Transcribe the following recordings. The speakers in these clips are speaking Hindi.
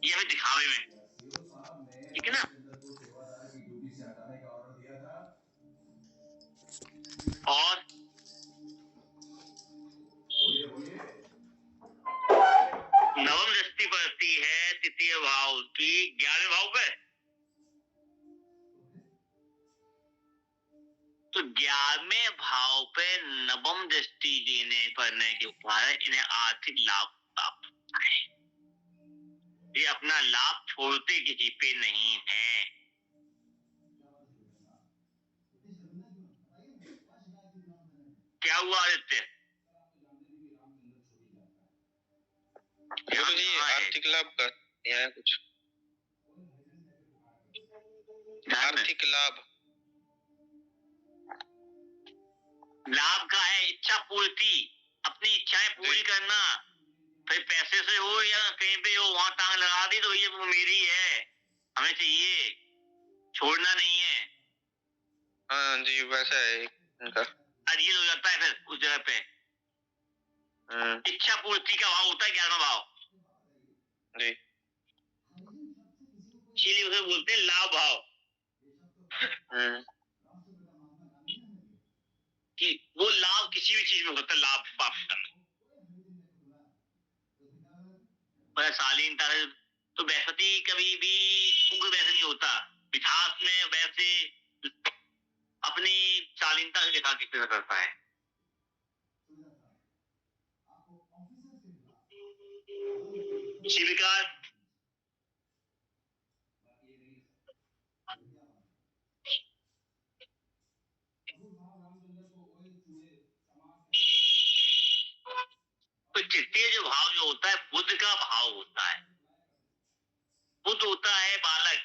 या फिर दिखावे में, ठीक है ना। और नवम दृष्टि पड़ती है तृतीय भाव की 11वें भाव पे, तो 11वें भाव पे नवम दृष्टि देने पड़ने के कारण इन्हें आर्थिक लाभ प्राप्त होता है। ये अपना लाभ छोड़ते किसी पे नहीं है। क्या हुआ आदित्य? आर्थिक लाभ का है कुछ, आर्थिक लाभ लाभ का है इच्छा पूर्ति, अपनी इच्छाएं पूरी करना, फिर पैसे से हो या कहीं पे हो, वहां टांग लगा दी तो ये वो मेरी है, हमें चाहिए, छोड़ना नहीं है। हाँ जी वैसा है इनका। और ये हो जाता है फिर उस जगह पे इच्छा पूर्ति का भाव होता है 11वां भाव जी, इसीलिए उसे बोलते हैं लाभ भाव। कि वो लाभ किसी भी चीज में होता है, लाभ प्राप्त करना। पर शालीनता तो बृहस्पति कभी भी उग्र वैसे नहीं होता, मिठास में वैसे अपनी शालीनता से दिखा के करता है। शिविका तो तृतीय जो भाव जो होता है बुध का भाव होता है। बुध होता है बालक,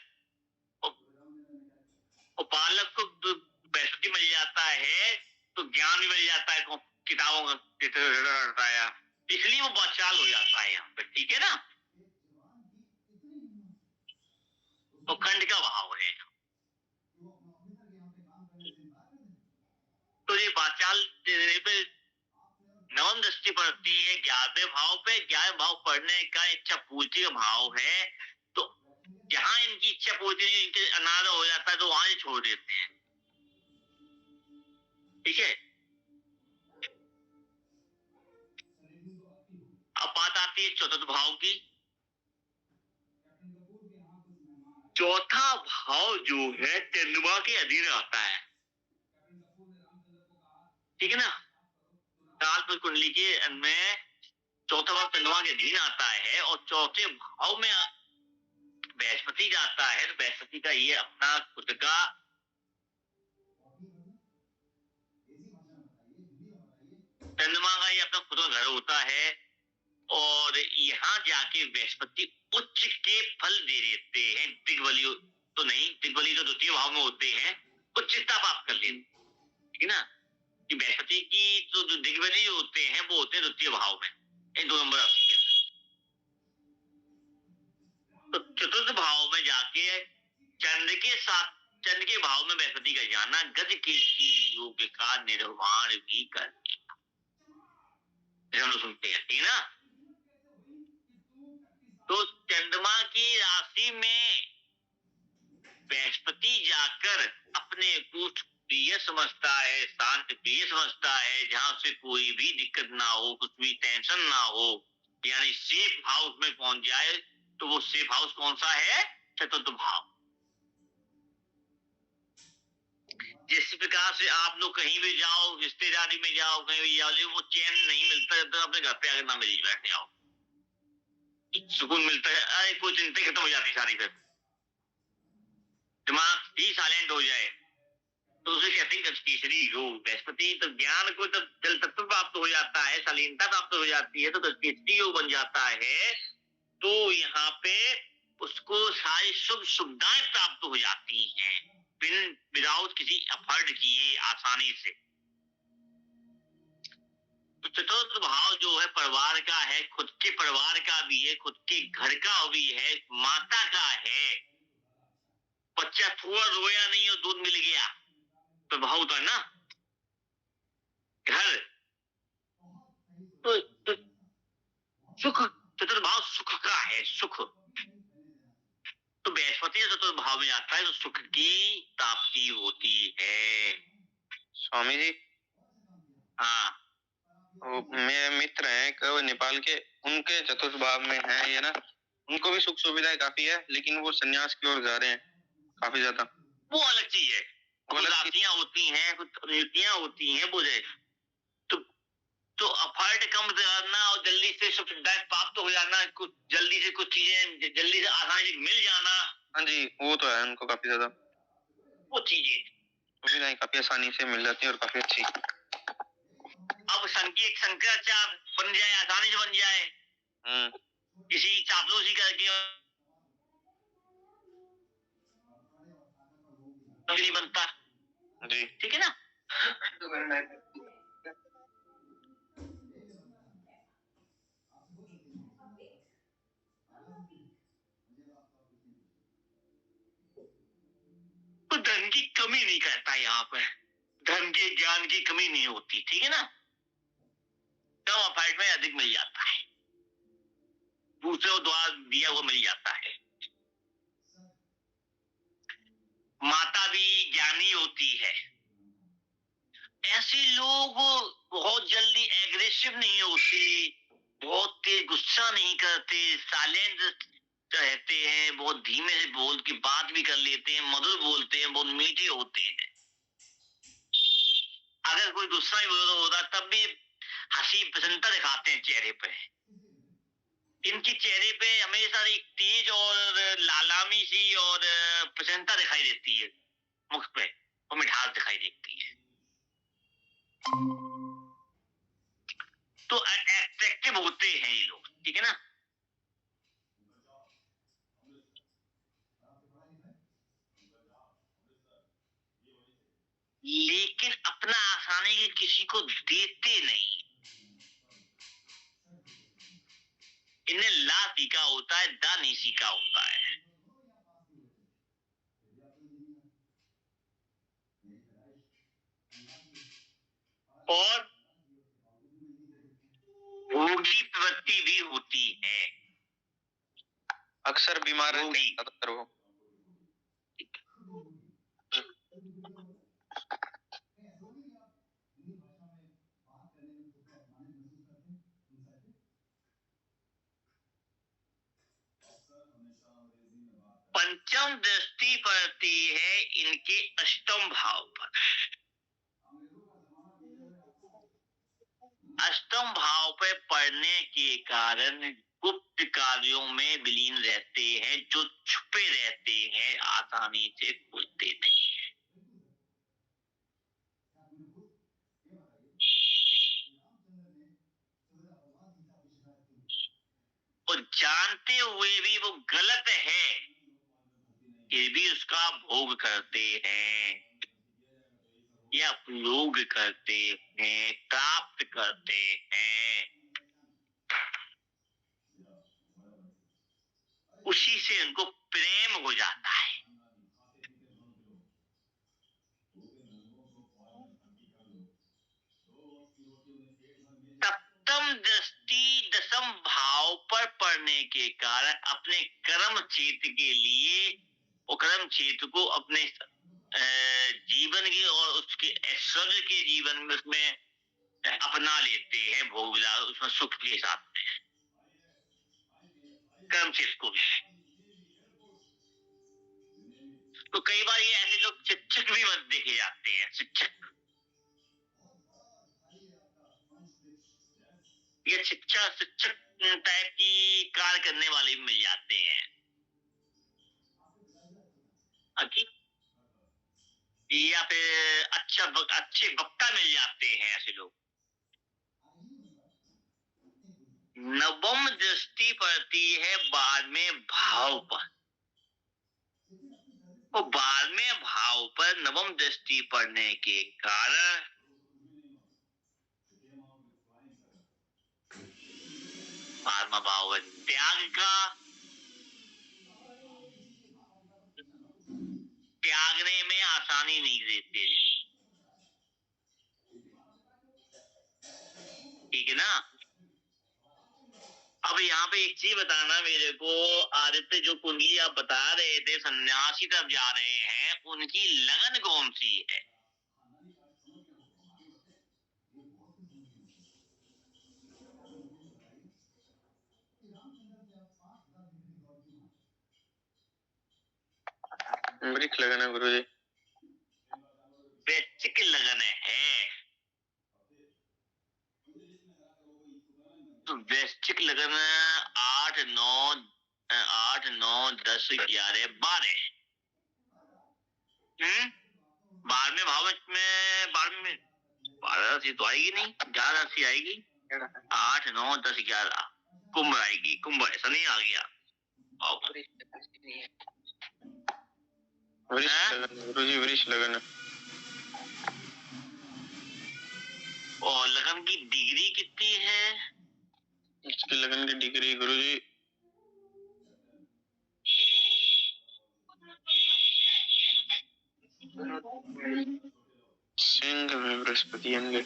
और बालक को बृहस्पति मिल जाता है तो ज्ञान भी मिल जाता है, किताबों का, इसलिए वो बचाल हो जाता है यहाँ पे, ठीक है ना। तो खंड का भाव है, तो ये बाचाल देने पे नवम दृष्टि पड़ती है 11वें भाव पे। 11वें भाव पढ़ने का इच्छा पूर्ति का भाव है, तो जहां इनकी इच्छा पूर्ति इनके अनादर हो जाता है तो वहां छोड़ देते हैं, ठीक है। अब बात आती है चतुर्थ भाव की। चौथा भाव जो है चंद्रमा के अधीन आता है, ठीक है ना। काल कुंडली के में चौथा भाव चंद्रमा के अधीन आता है और चौथे भाव में बृहस्पति जाता है, तो बृहस्पति का ये अपना खुद का चंद्रमा का ये अपना खुद का घर होता है, और यहाँ जाके बृहस्पति उच्च के फल दे देते हैं। दिग्बली तो नहीं, दिग्बली तो द्वितीय भाव में होते हैं, उच्चता प्राप्त कर लेते, ठीक है ना। कि बृहस्पति की तो जो दिग्बली जो होते हैं वो होते हैं द्वितीय भाव में, 2 नंबर राशि के। तो चतुर्थ भाव में जाके चंद्र के साथ, चंद्र के भाव में बृहस्पति का जाना गज कीर्ति योग का निर्माण भी कर, हम लोग सुनते हैं, ठीक है ना। तो चंद्रमा की राशि में बृहस्पति जाकर अपने कुछ प्रिय समझता है, शांत प्रिय समझता है, जहां से कोई भी दिक्कत ना हो, कुछ भी टेंशन ना हो, यानी सेफ हाउस में पहुंच जाए। तो वो सेफ हाउस कौन सा है? चतुर्थ भाव। जिस प्रकार से आप लोग कहीं भी जाओ, रिश्तेदारी में जाओ, कहीं भी जाओ, वो चैन नहीं मिलता जब तक अपने घर पे आकर ना मिल बैठ जाओ, सुकून मिलता है। अरे कोई चिंता खत्म हो जाती सारी, फिर दिमाग ही साइलेंट हो जाए तो उसे कहते हैं तीसरी योग। बृहस्पति तो ज्ञान को तब जल तत्व प्राप्त हो जाता है, शालीनता प्राप्त हो जाती है, तो तीसरी योग बन जाता है। तो यहाँ पे उसको सारी शुभ सुविधाएं प्राप्त हो जाती हैं, बिन विदाउट किसी एफर्ट किए, आसानी से। तो चतुर्थ भाव जो है परिवार का है, खुद के परिवार का भी है, खुद के घर का भी है, माता का है। बच्चा थोड़ा रोया नहीं और दूध मिल गया तो भाव होता है ना, घर। तो सुख, चतुर्थ भाव सुख का है, सुख। बृहस्पति जब चतुर्थ भाव में आता है तो सुख की प्राप्ति होती है। स्वामी जी, हाँ, वो मेरे मित्र हैं एक वो नेपाल के, उनके चतुर्थ भाव में है ये ना, उनको भी सुख सुविधाएं काफी है, लेकिन वो संन्यास की ओर जा रहे हैं काफी ज्यादा। वो अलग चीज है। वो कुछ अलग चीज- राशियां होती हैं, कुछ नीतियां होती हैं, बुझे तो अफर्ट कम करना और जल्दी से सुविधाएं प्राप्त हो जाना, कुछ जल्दी से कुछ चीजें जल्दी से आसानी से मिल जाना, हाँ जी, वो तो है उनको काफी ज्यादा वो चीजें। सुविधाएं काफी आसानी से मिल जाती है और काफी अच्छी। अब एक शंकराचार्य बन जाए, आसानी से बन जाए, किसी चापलूसी करके नहीं बनता जी, ठीक है ना। तो धन की कमी नहीं करता, यहाँ पे धन के ज्ञान की कमी नहीं होती, ठीक है ना। कम अपार्ट में अधिक मिल जाता है, दूसरे द्वार दिया हुआ मिल जाता है। माता भी ज्ञानी होती है। ऐसे लोग बहुत जल्दी एग्रेसिव नहीं होते, बहुत तेज गुस्सा नहीं करते, साइलेंट रहते हैं, बहुत धीमे से बोल के बात भी कर लेते हैं, मधुर बोलते हैं, बहुत मीठे होते हैं। अगर कोई गुस्सा ही होता तब भी हंसी प्रसन्नता दिखाते हैं चेहरे पे। इनके चेहरे पे हमेशा एक तेज और लालामी सी और प्रसन्नता दिखाई देती है, मुख पे और मिठास दिखाई देती है। तो एट्रैक्टिव होते हैं ये लोग, ठीक है ना। लेकिन अपना आसानी के किसी को देते नहीं। इन्हें ला सीखा होता है, दा नहीं सीखा होता है। और भोगी प्रवृत्ति भी होती है, अक्सर बीमार रहते हैं ज्यादातर वो। पंचम दृष्टि पड़ती है इनके अष्टम भाव पर। अष्टम भाव पर पढ़ने के कारण गुप्त कार्यों में विलीन रहते हैं, जो छुपे रहते हैं आसानी से खुलते नहीं है। और जानते हुए भी वो गलत है, ये भी उसका भोग करते हैं या उपयोग करते हैं, प्राप्त करते हैं। उसी से उनको प्रेम हो जाता है। सप्तम दृष्टि दशम भाव पर पड़ने के कारण अपने कर्म क्षेत्र के लिए और कर्म क्षेत्र को अपने जीवन के और उसके ऐश्वर्य के जीवन में उसमें अपना लेते हैं, भोग विलास उसमें सुख के साथ में कर्म क्षेत्र को भी। तो कई बार ये ऐसे लोग शिक्षक भी मत देखे जाते हैं, शिक्षक ये शिक्षक टाइप की कार्य करने वाले भी मिल जाते हैं। या फिर अच्छे वक्ता मिल जाते हैं ऐसे लोग। नवम दृष्टि पड़ती है बाद में भाव पर, और बाद में भाव पर नवम दृष्टि पड़ने के कारण बारहवां भाव त्याग का, त्यागने में आसानी नहीं देते, ठीक है ना। अब यहाँ पे एक चीज बताना मेरे को, आदित्य, जो कुंडली आप बता रहे थे सन्यासी तरफ जा रहे हैं, उनकी लगन कौन सी है? वृक्ष लगन है गुरुजी। वृश्चिक लगन है। तो वृश्चिक लगन 8 9 10 11 12। 12वें भाव में 12 राशि तो आएगी नहीं, 11 राशि आएगी। 8 9 10 11 कुंभ आएगी। कुंभ है, शनि आ गया। वृक्ष लगन गुरुजी, वृक्ष लगन। और लगन की डिग्री कितनी है? इसकी लगन की डिग्री गुरुजी सिंह में बृहस्पति अंगे।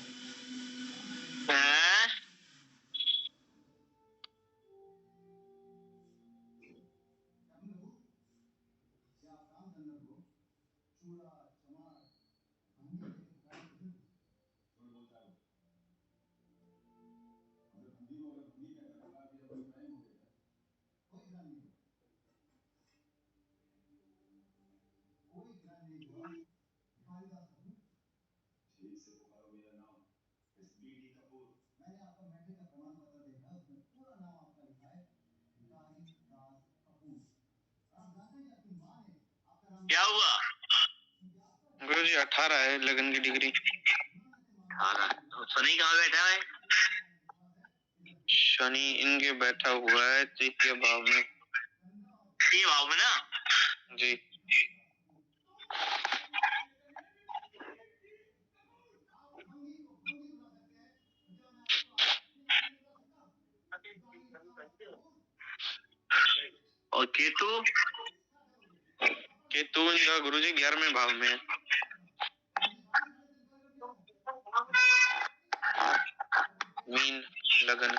क्या हुआ? गुरुजी 18 है लगन की डिग्री। 18। तो शनि कहाँ बैठा है? शनि इनके बैठा हुआ है तृतीय भाव में। तृतीय भाव में ना? जी। और केतु? केतु इनका गुरुजी 11वें भाव में है। मीन लगन,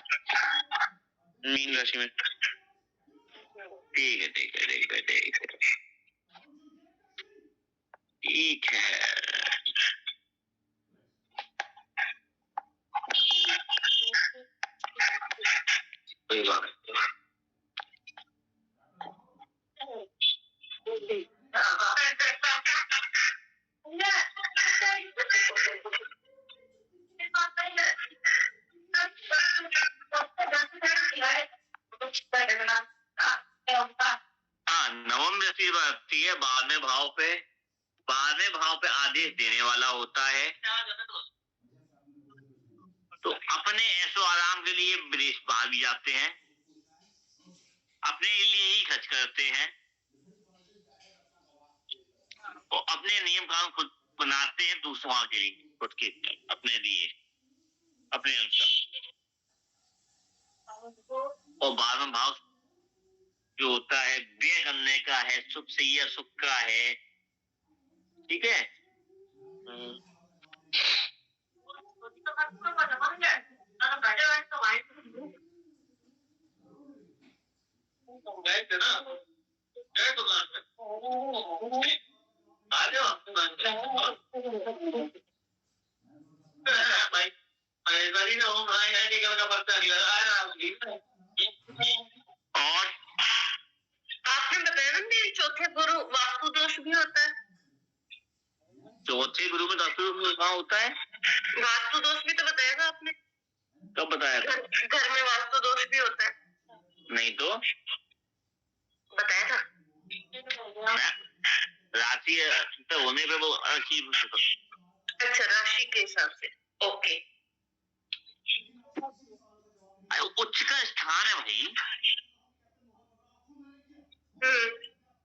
मीन राशि में। ठीक है ठीक है ठीक है ठीक है ठीक है। कोई बात नहीं। हाँ, नवम दृष्टि बनती है 12वें भाव पे। 12वें भाव पे आदेश देने वाला होता है। तो अपने ऐसो आराम के लिए विदेश बाहर भी जाते हैं, अपने लिए ही खर्च करते हैं, और अपने नियम कानून खुद बनाते हैं दूसरों के लिए, खुद के अपने लिए, अपने अनुसार। और 12वां भाव जो होता है व्यय करने का है, सुख से या सुख का है। ठीक है। और आपने बताया ना मेरे चौथे गुरु वास्तु दोष भी होता है। चौथे गुरु में कहाँ होता है? वास्तु दोष भी तो बताया था आपने। कब बताया था? घर में वास्तु दोष भी होता है। नहीं तो बताया था। राशि तो होने पे वो अच्छा, राशि के हिसाब से। ओके। उच्च का स्थान है भाई।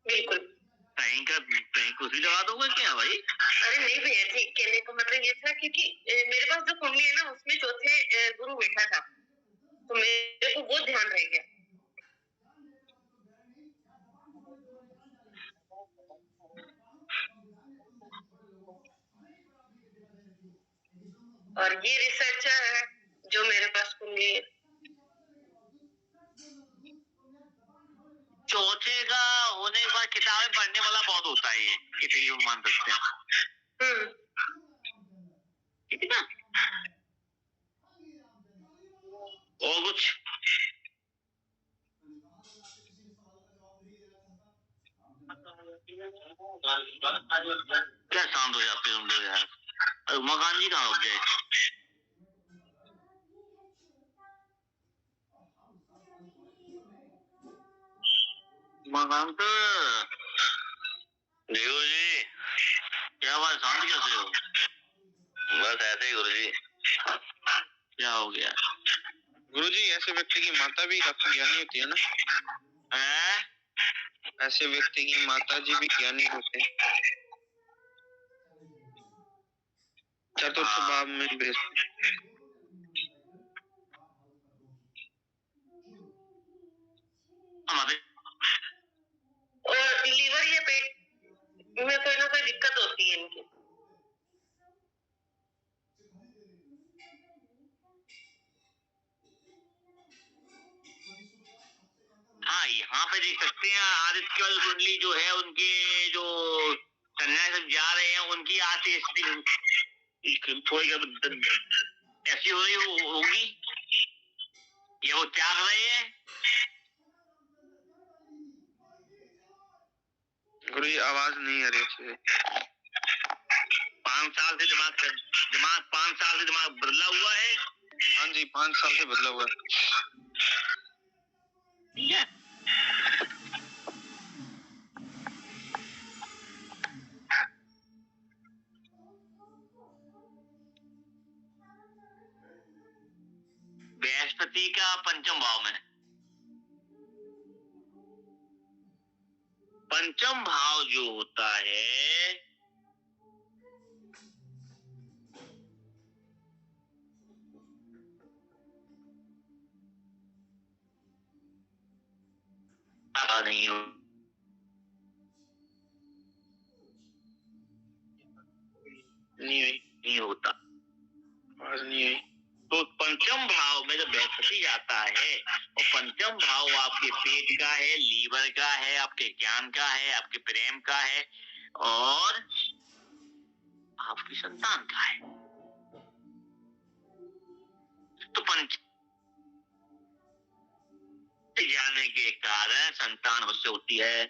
बिल्कुल। कहीं कुछ भी लगा दोगे क्या भाई? अरे नहीं भैया, ठीक कहने का मतलब ये था क्योंकि मेरे पास जो कुंडली है ना उसमें चौथे गुरु बैठा था, तो मेरे को वो ध्यान रह गया। और ये रिसर्चर है जो मेरे पास कुंडली है। चौथे का होने के बाद किताबें पढ़ने वाला बहुत होता है, ये तकरीबन मान सकते हैं। ठीक है ना। और कुछ क्या शांत हो जाते तुम लोग यार? मकान जी कहाँ हो गए? मकान तो देखो जी, क्या बात, शांत कैसे हो? बस ऐसे ही गुरु जी। क्या हो गया? गुरुजी, ऐसे व्यक्ति की माता भी काफी ज्ञानी होती है ना? है? ऐसे व्यक्ति की माता जी भी ज्ञानी होते हैं। चतुर्थ भाव में बृहस्पति। और लीवर या पेट में कोई ना कोई दिक्कत होती है इनकी। हाँ, यहाँ पे देख सकते हैं आदित्य वाली कुंडली जो है, उनके जो कन्या सब जा रहे हैं उनकी आती थोड़ी ऐसी हो रही होगी, या वो त्याग रहे हैं। गुरुजी, आवाज नहीं आ रही अच्छे से। 5 साल से दिमाग 5 साल से दिमाग बदला हुआ है। हाँ जी, 5 साल से बदला हुआ है। ठीक है। बृहस्पति का पंचम भाव में, पंचम भाव जो होता है नहीं हो, नहीं होता, आवाज नहीं आई। तो पंचम भाव में जब बृहस्पति जाता है और पंचम भाव आपके पेट का है, लीवर का है, आपके ज्ञान का है, आपके प्रेम का है और आपकी संतान का है, तो पंच जाने के कारण संतान उससे होती है।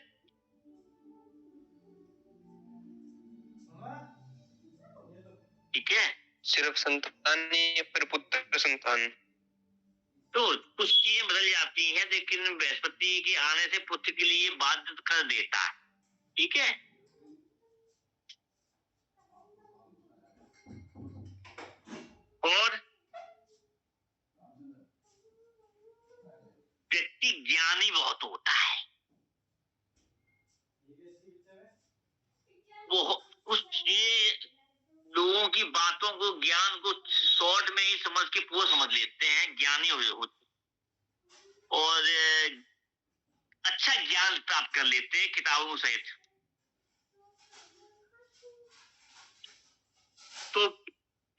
ठीक है। सिर्फ संतान नहीं या फिर पुत्र संतान? तो कुछ चीजें बदल जाती हैं, लेकिन बृहस्पति के आने से पुत्र के लिए बाध्य कर देता है। ठीक है। और व्यक्ति ज्ञानी बहुत होता है, वो कुछ ये लोगों की बातों को, ज्ञान को शॉर्ट में ही समझ के पूरा समझ लेते हैं, ज्ञानी होते और अच्छा ज्ञान प्राप्त कर लेते हैं किताबों सहित। तो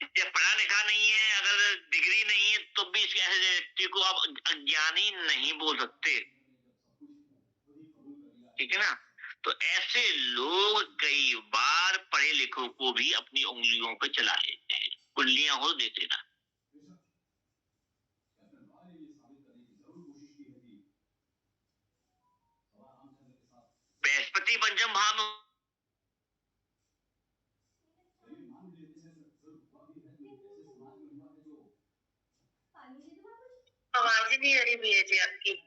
ये पढ़ा लिखा नहीं है, अगर डिग्री नहीं है, तो भी इस ऐसे व्यक्ति को आप अज्ञानी नहीं बोल सकते। ठीक है ना। तो ऐसे लोग कई बार पढ़े लिखों को भी अपनी उंगलियों पे चला लेते हैं, कुंडलियां हो देते ना। बृहस्पति पंचम भाव में आवाज ही नहीं आ रही भैया जी आपकी।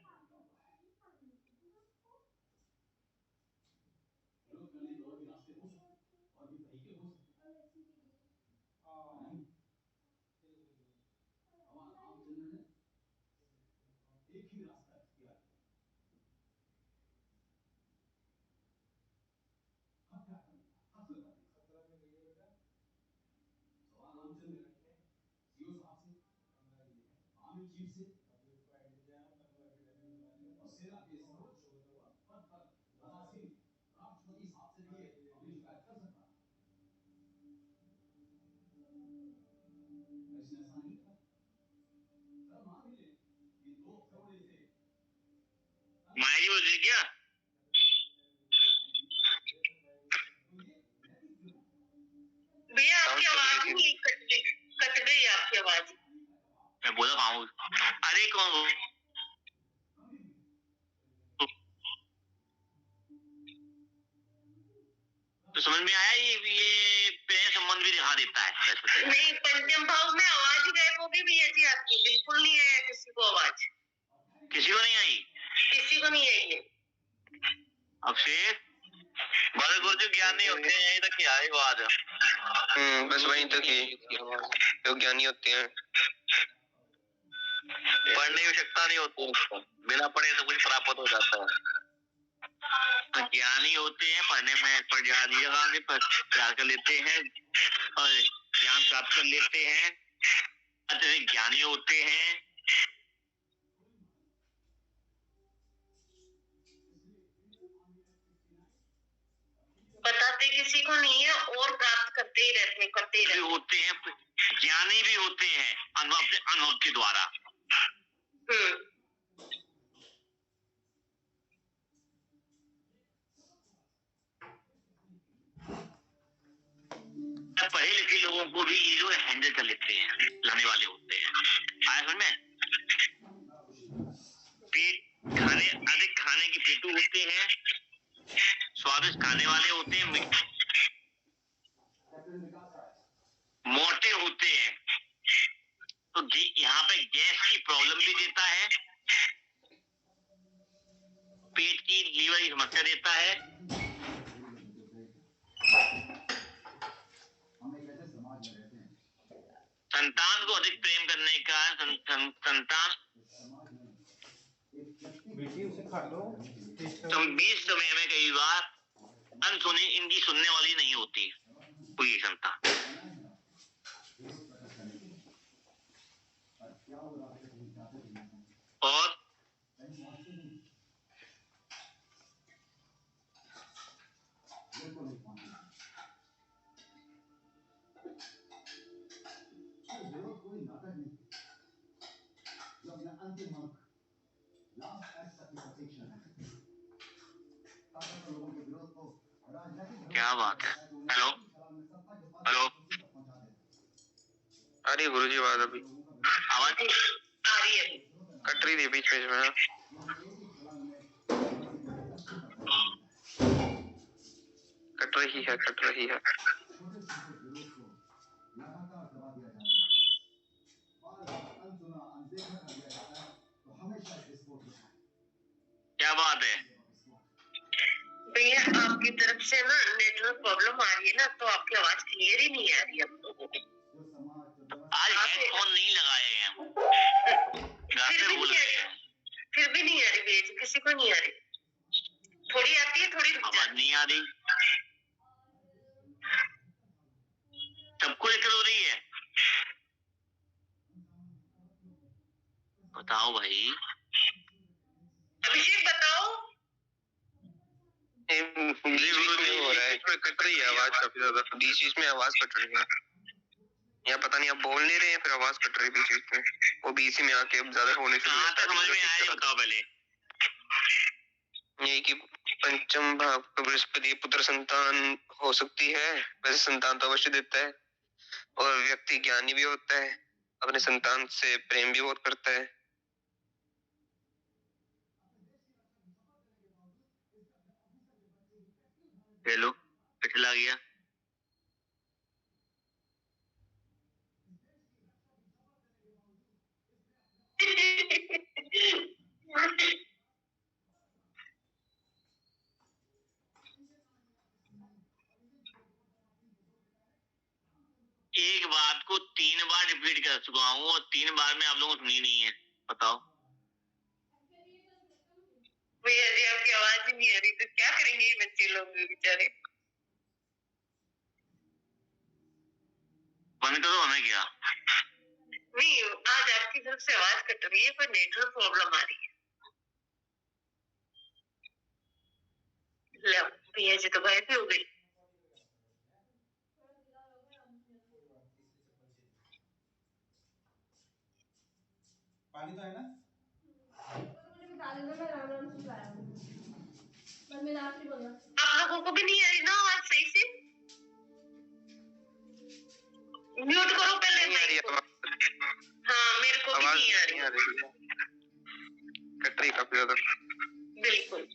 माया जी बोल रही क्या? भैया आपकी आवाज नहीं कट गई आपकी आवाज। मैं बोला खाऊं। अरे कौन तो समझ में आया, ये प्रेम संबंध भी दिखा देता है। नहीं, पंचम भाव में आवाज ही गायब हो गई भैया जी आपकी, बिल्कुल नहीं आया किसी को आवाज। किसी को नहीं आई? किसी को नहीं आई है। अब शेर बड़े गुरु ज्ञान नहीं होते हैं, यहीं तक ही आए आवाज। बस वहीं तक ही जो ज्ञानी होते हैं। पढ़ने की आवश्यकता नहीं होती, बिना पढ़े तो कुछ प्राप्त हो जाता है। तो ज्ञानी होते हैं, पढ़ने में पढ़ प्यार कर लेते हैं और ज्ञान प्राप्त कर लेते हैं, अत्यधिक ज्ञानी होते हैं। बताते किसी को नहीं है और प्राप्त करते ही रहते होते हैं, ज्ञानी भी होते हैं अनुभव के द्वारा। पढ़े लिखे लोगों को भी ये लोग हैंडल कर लेते हैं, लाने वाले होते हैं। आया समझ में? पेट खाने, अधिक खाने की पेटू होते हैं, स्वादिष्ट खाने वाले होते हैं, मोटे होते हैं। तो यहाँ पे गैस की प्रॉब्लम भी देता है, पेट की लीवर की समस्या देता है। संतान को अधिक प्रेम करने का संतान बीच समय में कई बार अनसुनी इनकी सुनने वाली नहीं होती कोई संतान। और क्या बात है। हेलो हेलो, अरे गुरुजी आवाज अभी आवाज आ रही है, कट रही थी बीच में। कट रही है। क्या बात है भैया आपकी तरफ से ना नेटवर्क प्रॉब्लम आ रही है ना, तो आपकी आवाज क्लियर ही नहीं आ रही है हम लोगों को। आज हेडफोन नहीं लगाए हैं, फिर भी नहीं आ रही भैया जी, किसी को नहीं आ रही। थोड़ी आती है, थोड़ी आवाज नहीं आ रही, सबको दिक्कत हो रही है। बताओ भाई, अभिषेक बताओ। हो रहा है, इसमें कट रही है आवाज काफी ज्यादा, बीच में आवाज कट रही है। या पता नहीं, आप बोल नहीं रहे हैं फिर आवाज कट रही है बीच में, वो बीच में आके अब ज्यादा होने से समझ में आया। बताओ पहले यही कि पंचम भाव बृहस्पति पुत्र संतान हो सकती है, वैसे संतान तो अवश्य देता है, और व्यक्ति ज्ञानी भी होता है, अपने संतान से प्रेम भी बहुत करता है। हेलो, पिछला गया। एक बात को 3 बार रिपीट कर चुका हूँ और 3 बार में आप लोगों को सुनी नहीं है। बताओ भैया जी आपकी आवाज ही नहीं आ रही, तो क्या करेंगे ये बच्चे लोग बेचारे। बंद करो, हमें क्या नहीं, आज आपकी तरफ से आवाज कट रही है, पर नेटवर्क प्रॉब्लम आ रही है। भैया जी तो गायब ही हो गई। पानी तो है ना? आप लोगों को भी नहीं आ रही ना आवाज सही से? म्यूट करो पहले नहीं आ रही माइक को। हाँ मेरे को भी नहीं आ रही। कट रही काफी ज्यादा। बिल्कुल।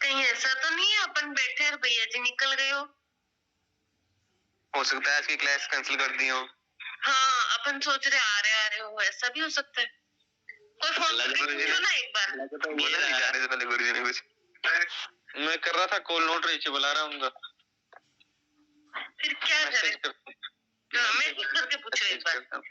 कहीं ऐसा तो नहीं है अपन बैठे और भैया जी निकल गए हो सकता है आज की क्लास कैंसिल कर दी हो। हाँ अपन सोच रहे आ रहे हो, ऐसा भी हो सकता है। कोई फोन पूछो ना एक बार। बोला नहीं जाने से पहले गुरुजी ने कुछ। मैं कर रहा था कॉल नोट रीच बुला रहा हूँ। फिर क्या करें? मैसेज करके पूछो एक बार।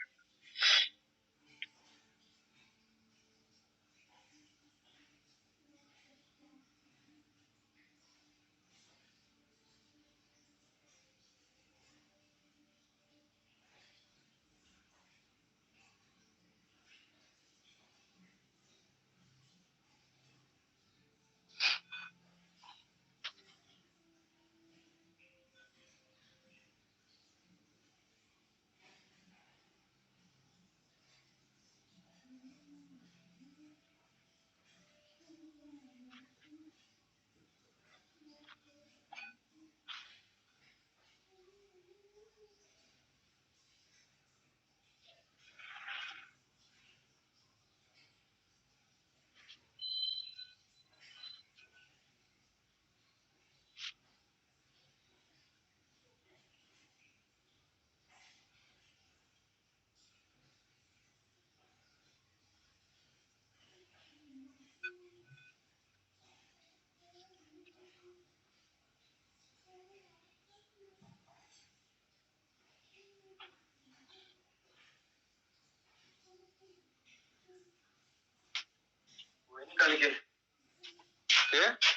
कल के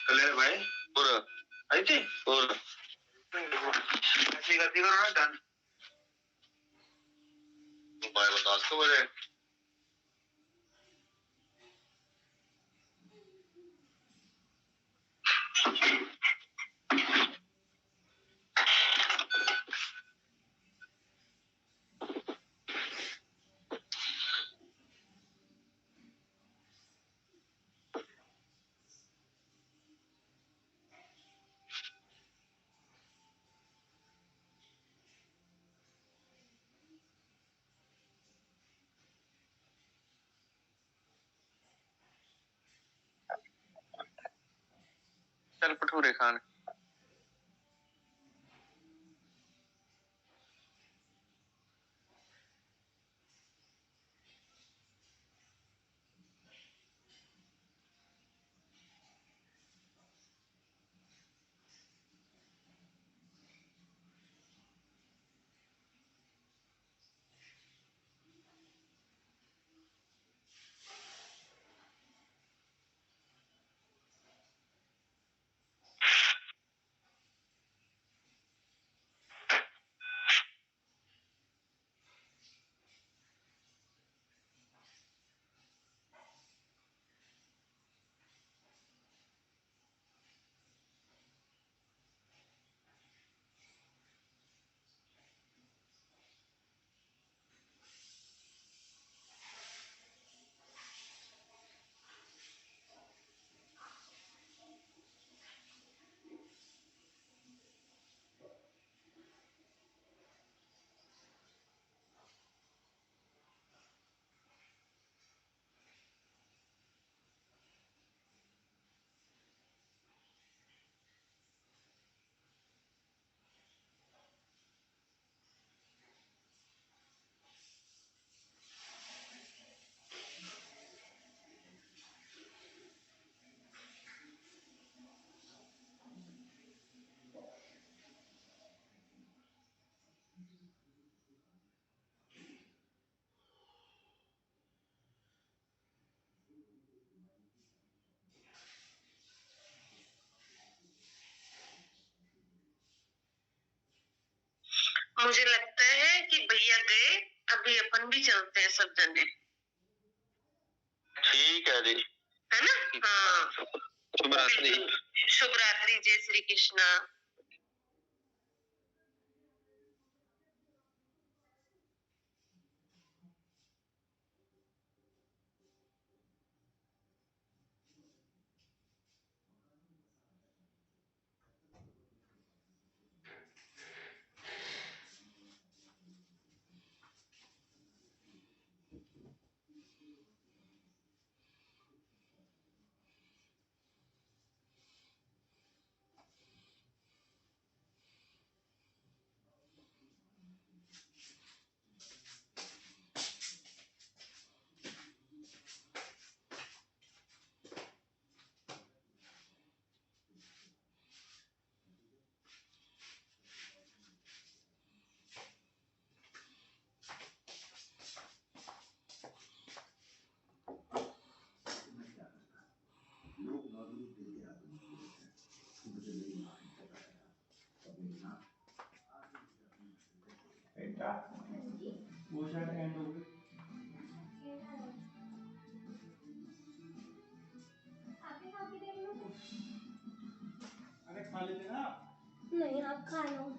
कल भाई पूरा आई थी पूरा ऐसी गलती करो ना डन मोबाइल बता उसको बोले चल भटूरे खान। मुझे लगता है कि भैया गए, अभी अपन भी चलते हैं सब जने। ठीक है जी। है ना? हाँ। शुभ रात्रि। शुभ रात्रि। जय श्री कृष्णा। नहीं आप खा लो।